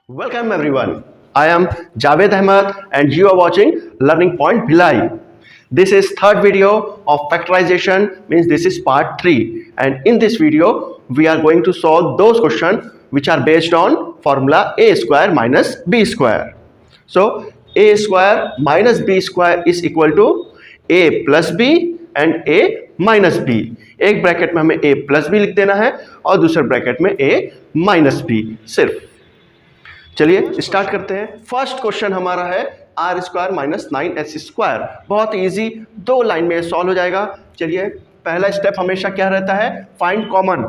Welcome everyone. I am Javed Ahmed and you are watching Learning Point Bhilai. This is third video of factorization, means this is part 3, and in this video we are going to solve those questions which are based on formula a square minus b square. So a square minus b square is equal to a plus b and a minus B. एक bracket में हमें a plus B लिख देना है और दूसरे bracket में a minus B. सिर्फ चलिए स्टार्ट करते हैं. फर्स्ट क्वेश्चन हमारा है R square minus 9s square. बहुत इजी, 2 लाइन में सॉल्व हो जाएगा. चलिए, पहला स्टेप हमेशा क्या रहता है? Find common.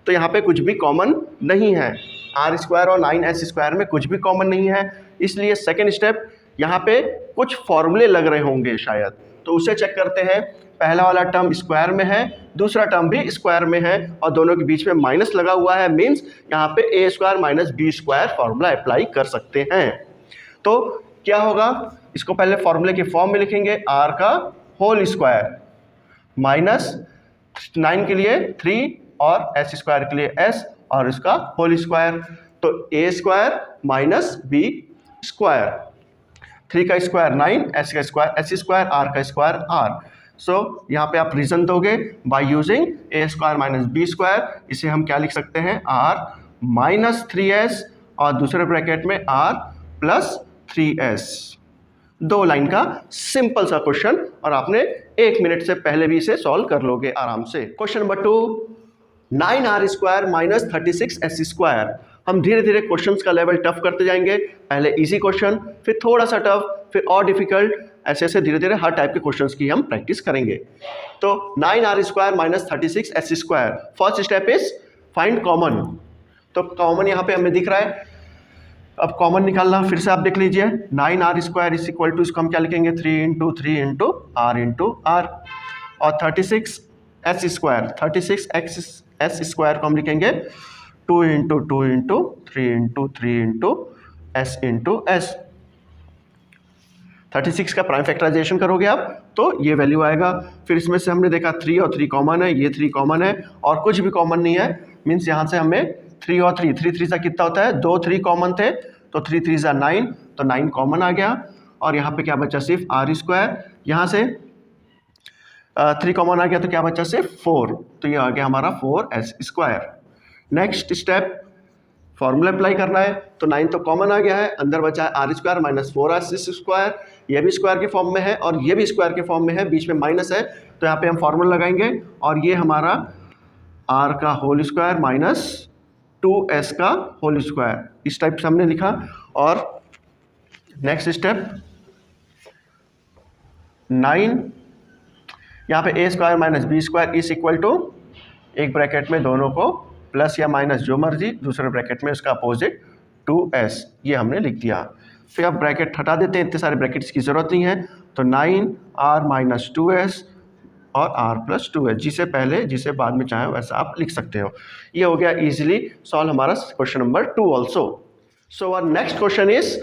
तो यहाँ पे कुछ भी कॉमन नहीं है. आर स्क्वायर और 9s स्क्वायर में कुछ भी कॉमन नहीं है, इसलिए सेकेंड स्टेप यहाँ पे कुछ फॉर्मूले लग रहे होंगे शायद, तो उसे चेक करते हैं. पहला वाला टर्म स्क्वायर में है, दूसरा टर्म भी स्क्वायर में है और दोनों के बीच में माइनस लगा हुआ है, मीन्स यहाँ पे A square minus B square formula apply कर सकते हैं. तो क्या होगा? इसको पहले फॉर्मूले के फॉर्म में लिखेंगे. आर का होल स्क्वायर माइनस 9 के लिए 3 और एस स्क्वायर के लिए एस और इसका होल स्क्वायर. तो A square minus B square, 3 का स्क्वायर 9, एस का स्क्वायर एस स्क्वायर, आर का स्क्वायर आर. सो यहाँ पे आप रीजन दोगे by using A square minus B square. इसे हम क्या लिख सकते हैं? आर माइनस 3s और दूसरे ब्रैकेट में आर प्लस 3s. 2 लाइन का सिंपल सा क्वेश्चन और आपने 1 मिनट से पहले भी इसे सॉल्व कर लोगे आराम से. Question number 2, 9r square minus 36s square. हम धीरे धीरे क्वेश्चंस का लेवल टफ करते जाएंगे. पहले इजी क्वेश्चन, फिर थोड़ा सा टफ, फिर और डिफिकल्ट, ऐसे ऐसे धीरे धीरे हर टाइप के क्वेश्चंस की हम प्रैक्टिस करेंगे. तो 9r square minus 36s square. First step is find common. तो कॉमन यहाँ पे हमें दिख रहा है. अब कॉमन निकालना फिर से आप देख लीजिए. 9r square is equal to, इसको हम क्या लिखेंगे? 3 इंटू 3 इंटू r. और 36s स्क्वायर, 36s स्क्वायर को हम लिखेंगे 2 into 2 into 3 into 3 into s into s. 36 का प्राइम फैक्टराइजेशन करोगे आप तो ये वैल्यू आएगा. फिर इसमें से हमने देखा 3 और 3 कॉमन है, ये 3 कॉमन है और कुछ भी कॉमन नहीं है, मीन्स यहाँ से हमें 3 और 3, 3 3 सा कितना होता है? 2 3 कॉमन थे तो 3 3 सा 9, तो 9 कॉमन आ गया. और यहाँ पे क्या बचा? सिर्फ आर स्क्वायर. यहाँ से 3 कॉमन आ गया तो क्या बचा? सिर्फ 4, तो ये आ गया हमारा 4s square. Next step formula apply करना है. तो 9 तो कॉमन आ गया है, अंदर बचा है R square minus 4s square. ये भी स्क्वायर के फॉर्म में है और ये भी स्क्वायर के फॉर्म में है, बीच में माइनस है, तो यहाँ पे हम फॉर्मूला लगाएंगे और ये हमारा आर का होल स्क्वायर माइनस 2s का होल स्क्वायर, इस टाइप से हमने लिखा. और नेक्स्ट स्टेप 9, यहाँ पे A square minus B square is equal to, एक ब्रैकेट में दोनों को प्लस या माइनस जो मर्जी, दूसरे ब्रैकेट में उसका अपोजिट 2s, ये हमने लिख दिया. फिर आप ब्रैकेट हटा देते हैं, इतने सारे ब्रैकेट्स की ज़रूरत नहीं है. तो 9r माइनस 2s और r प्लस 2s, जिसे पहले जिसे बाद में चाहे वैसा आप लिख सकते हो. ये हो गया इजीली सॉल्व हमारा question number 2 also. So our next question is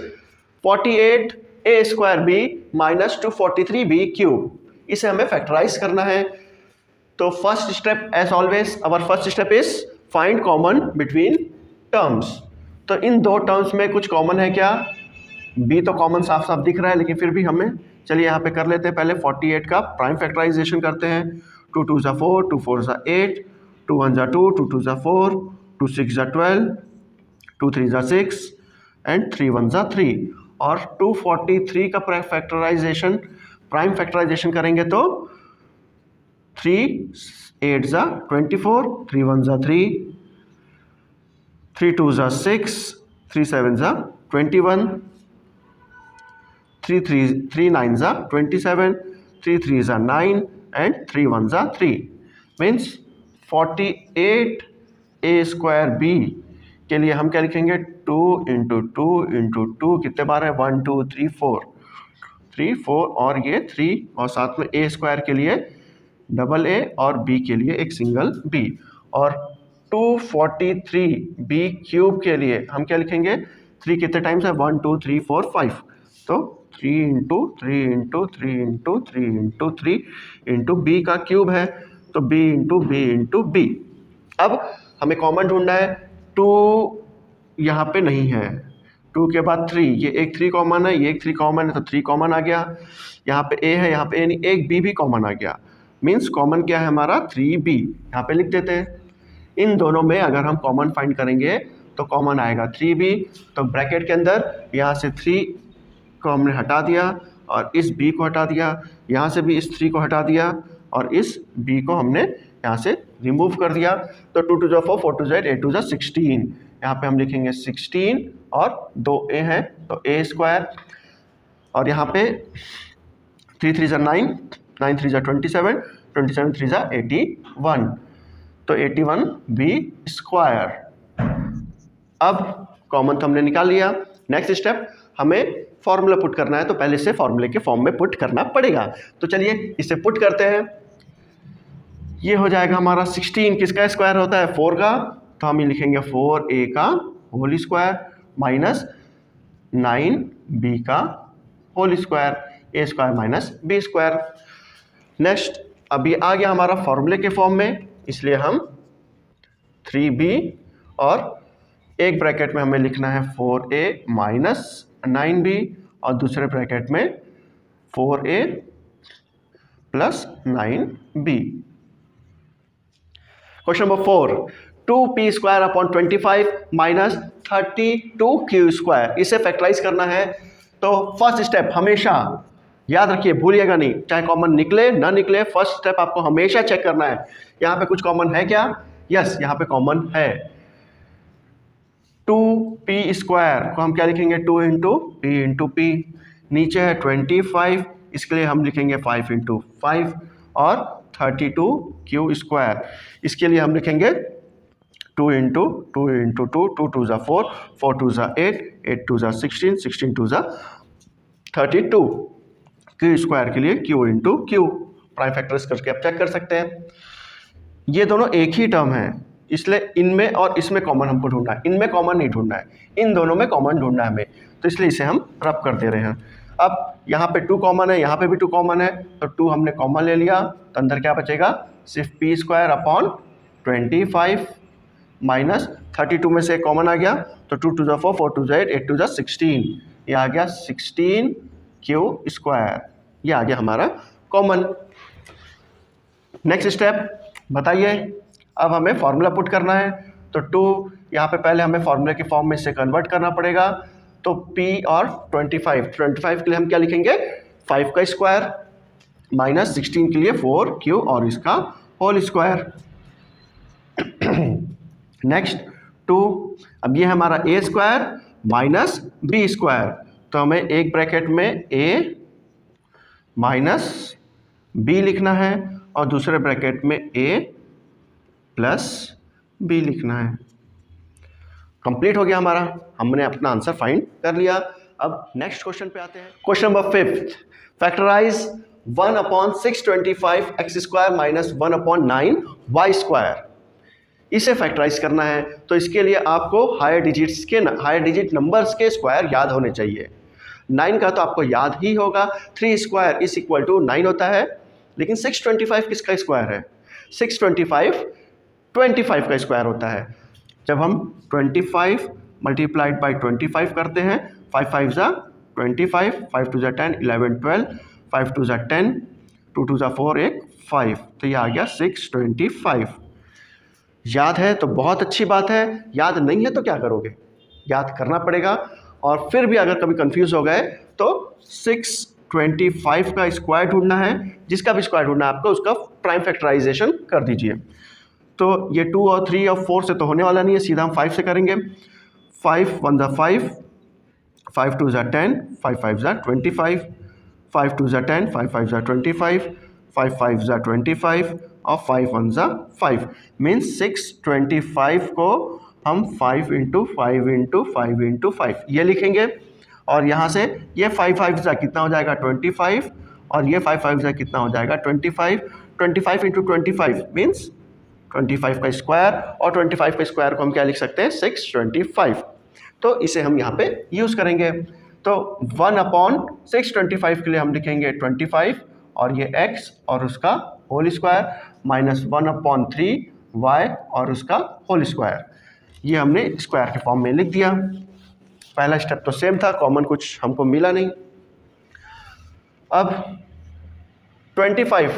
48a square B minus 243b cube. इसे हमें फैक्टराइज करना है. तो first step as always our first step is find common between terms. तो इन 2 टर्म्स में कुछ कॉमन है क्या? b तो कॉमन साफ साफ दिख रहा है, लेकिन फिर भी हमें, चलिए यहाँ पे कर लेते हैं. पहले 48 का प्राइम फैक्टराइजेशन करते हैं. 2 2 ज़ा 4, 2 4 ज़ा 8, 2 1 ज़ा 2, 2 2 ज़ा 4, 2 6 ज़ा 12, 2 3 ज़ा 6 एंड 3 1 ज़ा 3. और 243 का प्राइम फैक्टराइजेशन करेंगे तो 3 8 ज़ा 24, 3 1 ज़ा 3, 3 2 ज़ा 6, 3 7 ज़ा 21, 3 9 ज़ा 27, 3 3 ज़ा 9 एंड 3 1 ज़ा 3. मीन्स 48a स्क्वायर बी के लिए हम क्या लिखेंगे? 2 इंटू 2 इंटू 2, कितने बार है? 1 2 3 4, 3 4 और ये 3, और साथ में a स्क्वायर के लिए डबल a और b के लिए एक सिंगल b. और 243b क्यूब के लिए हम क्या लिखेंगे? 3 कितने टाइम्स है? 1 2 3 4 5, तो 3 into 3 into 3 into 3 into 3 into B का क्यूब है, तो b into B into B. अब हमें कॉमन ढूंढना है. 2 यहाँ पे नहीं है, 2 के बाद 3, ये एक 3 कॉमन है, ये एक 3 कॉमन है, तो 3 कॉमन आ गया। यहाँ पे a है, यहाँ पे a नहीं, एक b भी कॉमन आ गया। मीन्स कॉमन क्या है हमारा 3b, यहाँ पे लिख देते हैं। इन दोनों में अगर हम कॉमन फाइंड करेंगे तो कॉमन आएगा 3b। तो ब्रैकेट के अंदर यहाँ से 3 को हमने हटा दिया और इस b को हटा दिया, यहाँ से भी इस 3 को हटा दिया और इस b को हमने यहाँ से रिमूव कर दिया। तो 2 2 4, 4 2 8 2 16, यहाँ पे हम लिखेंगे 16 और 2a है तो a स्क्वायर, और यहाँ पे 3 3 9, 9 3 27, 27 3 81, तो 81 b स्क्वायर। अब कॉमन तो हमने निकाल लिया। नेक्स्ट स्टेप, हमें फॉर्मूला पुट करना है, तो पहले से फॉर्मूले के फॉर्म में पुट करना पड़ेगा। तो चलिए इसे पुट करते हैं। ये हो जाएगा हमारा 16 किसका स्क्वायर होता है 4 का, तो हम ये लिखेंगे 4a का होल स्क्वायर माइनस 9b का whole square, a square minus b square. Next, अभी आ गया हमारा फॉर्मूले के फॉर्म में, इसलिए हम 3b और एक ब्रैकेट में हमें लिखना है 4a माइनस 9b और दूसरे ब्रैकेट में 4a plus 9b। Question number 4, 2p square upon 25 minus 32q square, इसे फैक्टराइज करना है। तो फर्स्ट स्टेप हमेशा याद रखिए, भूलिएगा नहीं, चाहे कॉमन निकले ना निकले, फर्स्ट स्टेप आपको हमेशा चेक करना है यहाँ पे कुछ कॉमन है क्या। यस, यहाँ पे कॉमन है। 2p स्क्वायर को हम क्या लिखेंगे 2 इंटू p इंटू p, नीचे है 25, इसके लिए हम लिखेंगे 5 इंटू 5, और 32q स्क्वायर, इसके लिए हम लिखेंगे 2 इंटू 2 इंटू 2, 2 2 ज़ा 4, 4 2 ज़ा 8, 8 2 ज़ा 16, 16 2 ज़ा 32। q स्क्वायर के लिए q into q, prime factors करके आप चेक कर सकते हैं। ये दोनों एक ही टर्म है, इसलिए इनमें और इसमें कॉमन हमको ढूंढना है, इनमें कॉमन नहीं ढूंढना है, इन दोनों में कॉमन ढूंढना है हमें, तो इसलिए इसे हम रब कर दे रहे हैं। अब यहाँ पे 2 कॉमन है, यहाँ पे भी 2 कॉमन है, तो 2 हमने कॉमन ले लिया, तो अंदर क्या बचेगा सिर्फ p स्क्वायर अपॉन 25 माइनस 32 में से कॉमन आ गया, तो 2 2 ज़ा 4, 4 2 ज़ा 8, 8 2 ज़ा 16, ये आ गया 16q स्क्वायर, ये आ गया हमारा कॉमन। नेक्स्ट स्टेप बताइए, अब हमें फॉर्मूला पुट करना है, तो 2 यहाँ पे पहले हमें फॉर्मूले के फॉर्म में इसे कन्वर्ट करना पड़ेगा, तो p और 25 के लिए हम क्या लिखेंगे 5 का स्क्वायर माइनस 16 के लिए 4q और इसका होल स्क्वायर। नेक्स्ट 2, अब ये है हमारा a square minus b square, तो हमें एक ब्रैकेट में a माइनस b लिखना है और दूसरे ब्रैकेट में a प्लस b लिखना है। कंप्लीट हो गया हमारा, हमने अपना आंसर फाइंड कर लिया। अब नेक्स्ट क्वेश्चन पे आते हैं। Question number 5, factorise 1 upon 625 X square minus 1 upon 9 Y square, इसे फैक्टराइज करना है, तो इसके लिए आपको हायर डिजिट नंबर्स के स्क्वायर याद होने चाहिए। 9 का तो आपको याद ही होगा, 3 स्क्वायर इज इक्वल टू 9 होता है, लेकिन 625 किसका स्क्वायर है 625 का स्क्वायर होता है। जब हम 25 मल्टीप्लाइड बाई 25 करते हैं, 5 5 ज़ा 25, 5 2 ज़ा 10, 11 12, 5 2 ज़ा 10, 2 2 ज़ा 4, 1 5, तो ये आ गया 625। याद है तो बहुत अच्छी बात है, याद नहीं है तो क्या करोगे, याद करना पड़ेगा। और फिर भी अगर कभी कंफ्यूज हो गए तो 625 का स्क्वायर ढूंढना है, जिसका भी स्क्वायर ढूंढना है आपको, उसका प्राइम फैक्टराइजेशन कर दीजिए। तो ये 2 और 3 और 4 से तो होने वाला नहीं है, सीधा हम 5 से करेंगे। 5 1 ज़ा 5, 5 2 ज़ा 10, 5 5 ज़ा 25, 5 2 ज़ा 10, 5 5 ज़ा 25, 5 5 ज़ा 25 और 5 1 ज़ा 5, मीन्स 625 को हम 5 इंटू 5 इंटू 5 इंटू 5 ये लिखेंगे, और यहाँ से ये 5 5 ज़ा कितना हो जाएगा 25, और ये 5 5 ज़ा कितना हो जाएगा 25, 25 इंटू 25 मीन्स 25 का स्क्वायर, और 25 का स्क्वायर को हम क्या लिख सकते हैं 625, तो इसे हम यहाँ पे यूज़ करेंगे। तो 1 अपॉन 625 के लिए हम लिखेंगे 25 और ये x और उसका whole square, minus 1 upon 3 y और उसका होल स्क्वायर, ये हमने स्क्वायर के फॉर्म में लिख दिया। पहला स्टेप तो सेम था, कॉमन कुछ हमको मिला नहीं। अब 25,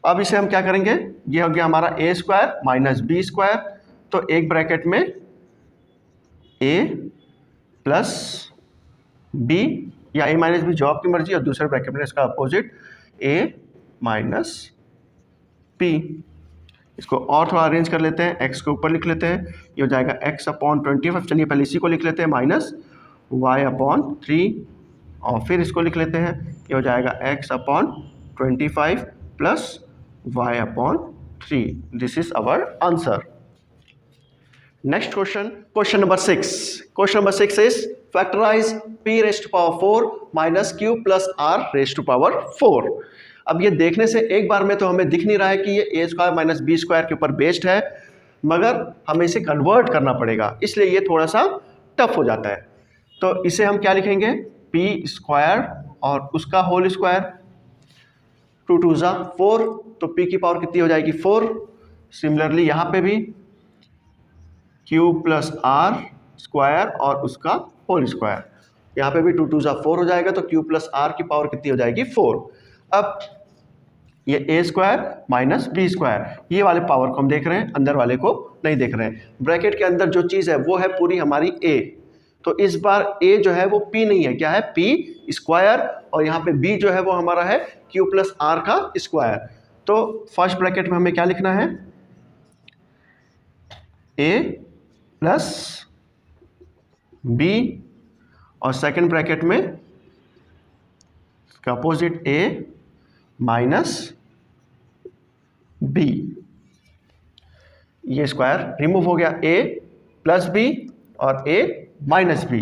अब इसे हम क्या करेंगे, ये हो गया हमारा ए स्क्वायर माइनस बी स्क्वायर, तो एक ब्रैकेट में ए प्लस बी या ए माइनस बी, जो आपकी मर्जी, और दूसरे ब्रैकेट में इसका अपोजिट ए माइनस पी। इसको और थोड़ा अरेंज कर लेते हैं, x को ऊपर लिख लेते हैं, ये हो जाएगा x अपॉन 25। चलिए पहले इसी को लिख लेते हैं, माइनस y अपॉन 3, और फिर इसको लिख लेते हैं, ये हो जाएगा x upon 25 plus y upon 3। This is our answer. Next question, question number 6। Question number 6 is factorise p raise to power 4 minus q plus r raise to power 4। अब ये देखने से एक बार में तो हमें दिख नहीं रहा है कि ये ए स्क्वायर माइनस बी स्क्वायर के ऊपर बेस्ड है, मगर हमें इसे कन्वर्ट करना पड़ेगा, इसलिए ये थोड़ा सा टफ हो जाता है। तो इसे हम क्या लिखेंगे, पी स्क्वायर और उसका होल स्क्वायर, 2 2 जा 4, तो पी की पावर कितनी हो जाएगी 4। सिमिलरली यहाँ पे भी क्यू प्लस आर स्क्वायर और उसका होल स्क्वायर, यहाँ पे भी 2 2 जा 4 हो जाएगा, तो क्यू प्लस आर की पावर कितनी हो जाएगी 4। अब ये ए स्क्वायर माइनस बी स्क्वायर, ये वाले पावर को हम देख रहे हैं, अंदर वाले को नहीं देख रहे हैं। ब्रैकेट के अंदर जो चीज़ है वो है पूरी हमारी ए, तो इस बार ए जो है वो पी नहीं है, क्या है, पी स्क्वायर, और यहाँ पे बी जो है वो हमारा है क्यू प्लस आर का स्क्वायर। तो फर्स्ट ब्रैकेट में हमें क्या लिखना है, ए प्लस बी, और सेकेंड ब्रैकेट में इसका अपोजिट ए माइनस बी। ये स्क्वायर रिमूव हो गया, ए प्लस बी और ए माइनस बी।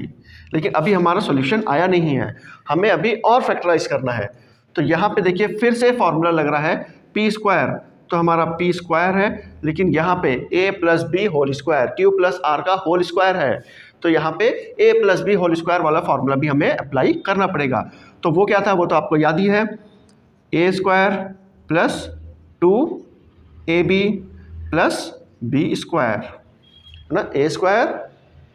लेकिन अभी हमारा सॉल्यूशन आया नहीं है, हमें अभी और फैक्टराइज करना है। तो यहाँ पे देखिए फिर से फॉर्मूला लग रहा है पी स्क्वायर, तो हमारा पी स्क्वायर है, लेकिन यहाँ पे A plus B whole square, Q plus R का होल स्क्वायर है, तो यहाँ पे A plus B whole square वाला फॉर्मूला भी हमें अप्लाई करना पड़ेगा। तो वो क्या था, वो तो आपको याद ही है, A square plus 2ab plus B square, है ना, A square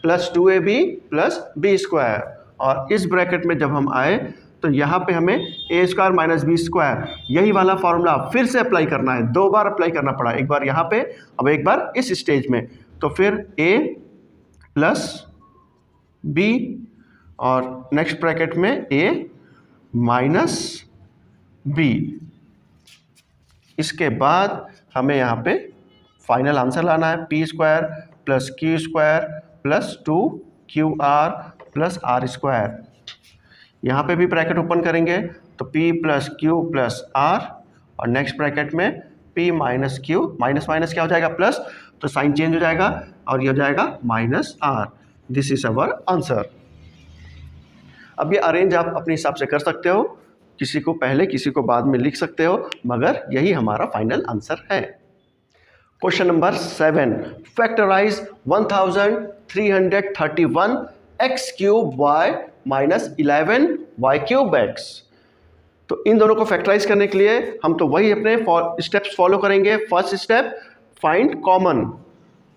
plus 2ab plus B square. और इस ब्रैकेट में जब हम आए तो यहाँ पे हमें ए स्क्वायर माइनस बी स्क्वायर, यही वाला फॉर्मूला फिर से अप्लाई करना है, 2 बार अप्लाई करना पड़ा, एक बार यहाँ पे, अब एक बार इस स्टेज में। तो फिर ए प्लस बी और नेक्स्ट ब्रैकेट में ए माइनस बी। इसके बाद हमें यहाँ पे फाइनल आंसर लाना है, P square plus Q square plus 2qr plus R square. यहाँ पे भी ब्रैकेट ओपन करेंगे तो p plus Q plus R, और नेक्स्ट ब्रैकेट में p minus Q, minus minus क्या हो जाएगा प्लस, तो साइन चेंज हो जाएगा और ये हो जाएगा minus R. This is our answer. अब ये अरेंज आप अपने हिसाब से कर सकते हो, किसी को पहले किसी को बाद में लिख सकते हो, मगर यही हमारा फाइनल आंसर है। Question number 7, factorise 1331 X cube Y minus 11 Y cube X. तो इन दोनों को फैक्टराइज करने के लिए हम तो वही अपने स्टेप्स फॉलो करेंगे। First step, find common.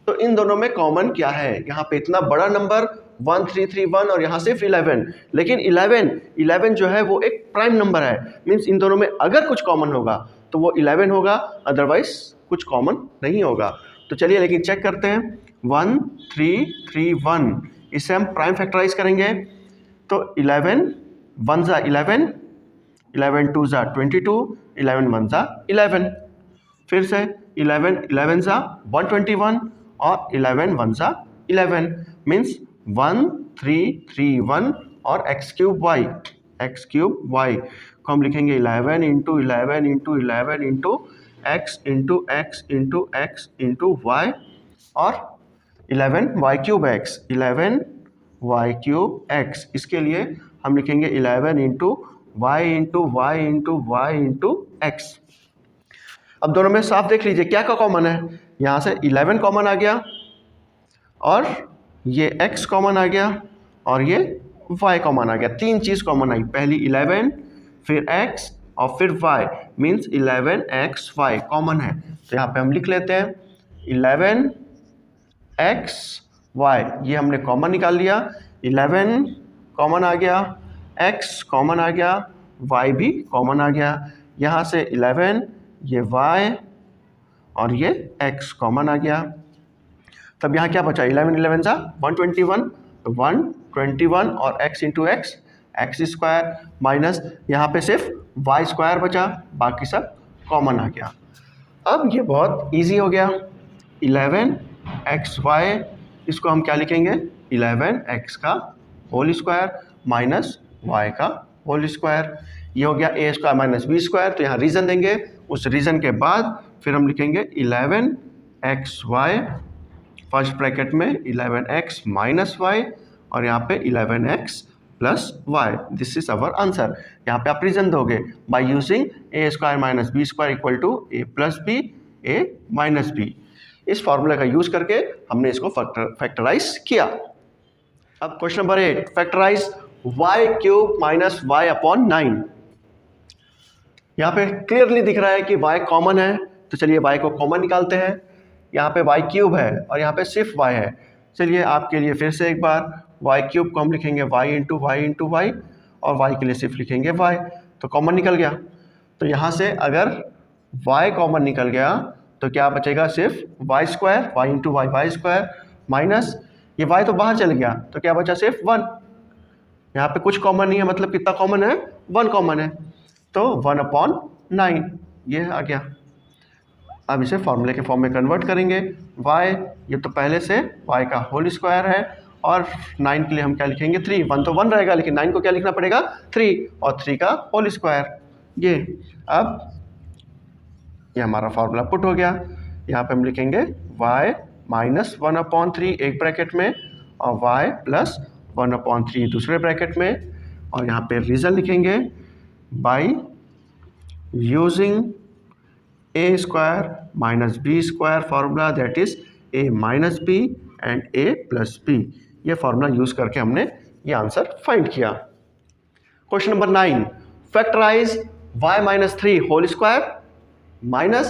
तो इन दोनों में कॉमन क्या है, यहाँ पे इतना बड़ा नंबर 1331 और यहाँ सिर्फ 11, लेकिन 11 जो है वो एक प्राइम नंबर है, मीन्स इन दोनों में अगर कुछ कॉमन होगा तो वो 11 होगा, अदरवाइज कुछ कॉमन नहीं होगा। तो चलिए लेकिन चेक करते हैं, 1331 इसे हम प्राइम फैक्टराइज करेंगे, तो 11 1 जा 11, 11 2 जा 22, 11 1 जा 11, फिर से 11 11 जा 121 और 11 1 जा 11, मीन्स 1331 और एक्स क्यूब वाई को हम लिखेंगे 11 into 11 into 11 into X into X into X into Y, और 11 Y cube X, 11 Y cube X. इसके लिए हम लिखेंगे 11 into Y into Y into Y into X. अब दोनों में साफ देख लीजिए क्या क्या कॉमन है, यहाँ से 11 कॉमन आ गया और ये x कॉमन आ गया और ये y कॉमन आ गया, 3 चीज़ कॉमन आई, पहली 11 फिर x और फिर y, मीन्स 11xy कॉमन है। तो यहाँ पे हम लिख लेते हैं 11x y, ये हमने कॉमन निकाल लिया, 11 कॉमन आ गया, x कॉमन आ गया, y भी कॉमन आ गया, यहाँ से 11 ये y और ये x कॉमन आ गया। तब यहाँ क्या बचा, 11 11 सा 121, तो 121 और x into x, x square minus यहाँ पे सिर्फ y स्क्वायर बचा, बाकी सब कॉमन आ गया। अब ये बहुत इजी हो गया, 11xy, इसको हम क्या लिखेंगे, 11x का होल स्क्वायर माइनस y का होल स्क्वायर, ये हो गया a square minus b square. तो यहाँ रीज़न देंगे, उस रीज़न के बाद फिर हम लिखेंगे 11xy, फर्स्ट ब्रैकेट में 11x माइनस y और यहाँ पे 11x plus y, this is our answer. यहाँ पे आप रीजन दोगे by using a square minus b square equal to a plus B, a minus B. इस फॉर्मूला का यूज करके हमने इसको फैक्टराइज किया। अब question number 8, factorise y cube minus y upon 9। यहाँ पे क्लियरली दिख रहा है कि y कॉमन है, तो चलिए y को कॉमन निकालते हैं। यहाँ पे y क्यूब है और यहाँ पे सिर्फ y है, चलिए आपके लिए फिर से एक बार y क्यूब को हम लिखेंगे y इंटू y और y के लिए सिर्फ लिखेंगे y, तो कॉमन निकल गया। तो यहाँ से अगर y कॉमन निकल गया तो क्या बचेगा, सिर्फ y square, y into y square minus ये y तो बाहर चल गया, तो क्या बचा, सिर्फ 1। यहाँ पे कुछ कॉमन नहीं है, मतलब कितना कॉमन है, 1 कॉमन है, तो 1 अपॉन 9 ये आ गया। अब इसे फॉर्मूले के फॉर्म में कन्वर्ट करेंगे, y ये तो पहले से y का होल स्क्वायर है और 9 के लिए हम क्या लिखेंगे, 3, 1 तो 1 रहेगा लेकिन 9 को क्या लिखना पड़ेगा, 3 और 3 का होल स्क्वायर। ये अब ये हमारा फार्मूला पुट हो गया। यहाँ पे हम लिखेंगे y माइनस 1 अपॉन 3 एक ब्रैकेट में और y प्लस 1 अपॉन 3 दूसरे ब्रैकेट में, और यहाँ पे रीज़न लिखेंगे by using a square minus b square formula, that is a minus B and a plus B. ये फार्मूला यूज करके हमने ये आंसर फाइंड किया। Question number 9, factorise y minus 3 whole square minus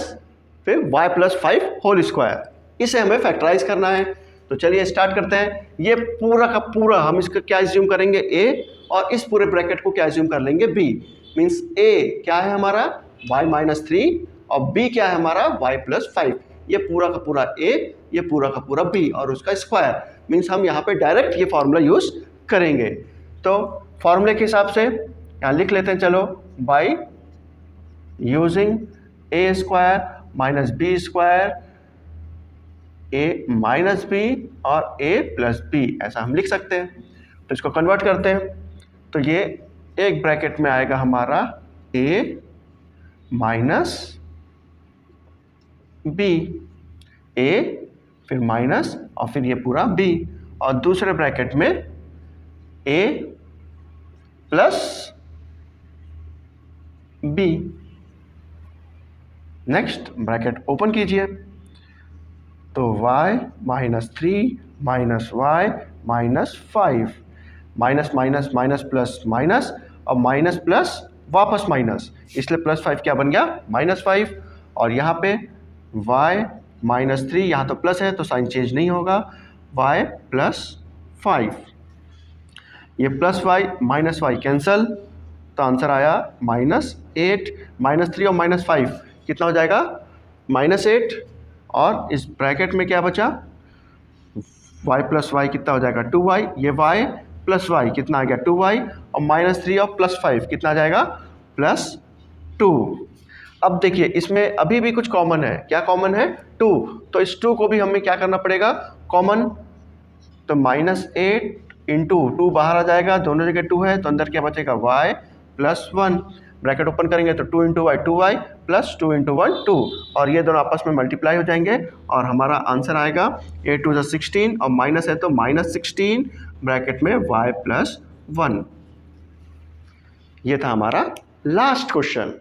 फिर y प्लस 5 होल स्क्वायर, इसे हमें factorise करना है। तो चलिए स्टार्ट करते हैं। ये पूरा का पूरा हम इसका क्या एज्यूम करेंगे, a, और इस पूरे ब्रैकेट को क्या एज्यूम कर लेंगे, b। मीन्स a क्या है हमारा, y माइनस 3 और b क्या है हमारा, y प्लस 5। ये पूरा का पूरा a, ये पूरा का पूरा b और उसका स्क्वायर। मीन्स हम यहाँ पे डायरेक्ट ये फार्मूला यूज करेंगे। तो फार्मूले के हिसाब से यहाँ लिख लेते हैं, चलो, by using a square minus b square, a minus b और a प्लस बी, ऐसा हम लिख सकते हैं। तो इसको कन्वर्ट करते हैं, तो ये एक ब्रैकेट में आएगा हमारा a माइनस b, a फिर माइनस और फिर ये पूरा b, और दूसरे ब्रैकेट में a plus b। Next bracket open कीजिए, तो y minus 3 minus y minus 5, minus minus minus plus minus और माइनस प्लस वापस माइनस, इसलिए प्लस 5 क्या बन गया, माइनस 5। और यहाँ पे y माइनस 3, यहाँ तो प्लस है तो साइन चेंज नहीं होगा, y प्लस 5, ये plus y minus y cancel, तो आंसर आया माइनस 8, माइनस 3 और माइनस 5 कितना हो जाएगा, माइनस 8, और इस ब्रैकेट में क्या बचा, y प्लस वाई कितना हो जाएगा, 2y, ये y प्लस वाई कितना आ गया, 2y, और माइनस 3 और प्लस 5 कितना आ जाएगा, प्लस 2। अब देखिए इसमें अभी भी कुछ कॉमन है, क्या कॉमन है, 2, तो इस 2 को भी हमें क्या करना पड़ेगा, कॉमन, तो माइनस 8 इंटू 2 बाहर आ जाएगा, दोनों जगह 2 है तो अंदर क्या बचेगा, y प्लस 1, ब्रैकेट ओपन करेंगे तो 2 into Y 2y plus 2 into 1 2, और ये दोनों आपस में मल्टीप्लाई हो जाएंगे और हमारा आंसर आएगा 8 टू 16, और माइनस है तो माइनस 16 ब्रैकेट में y प्लस 1। ये था हमारा लास्ट क्वेश्चन।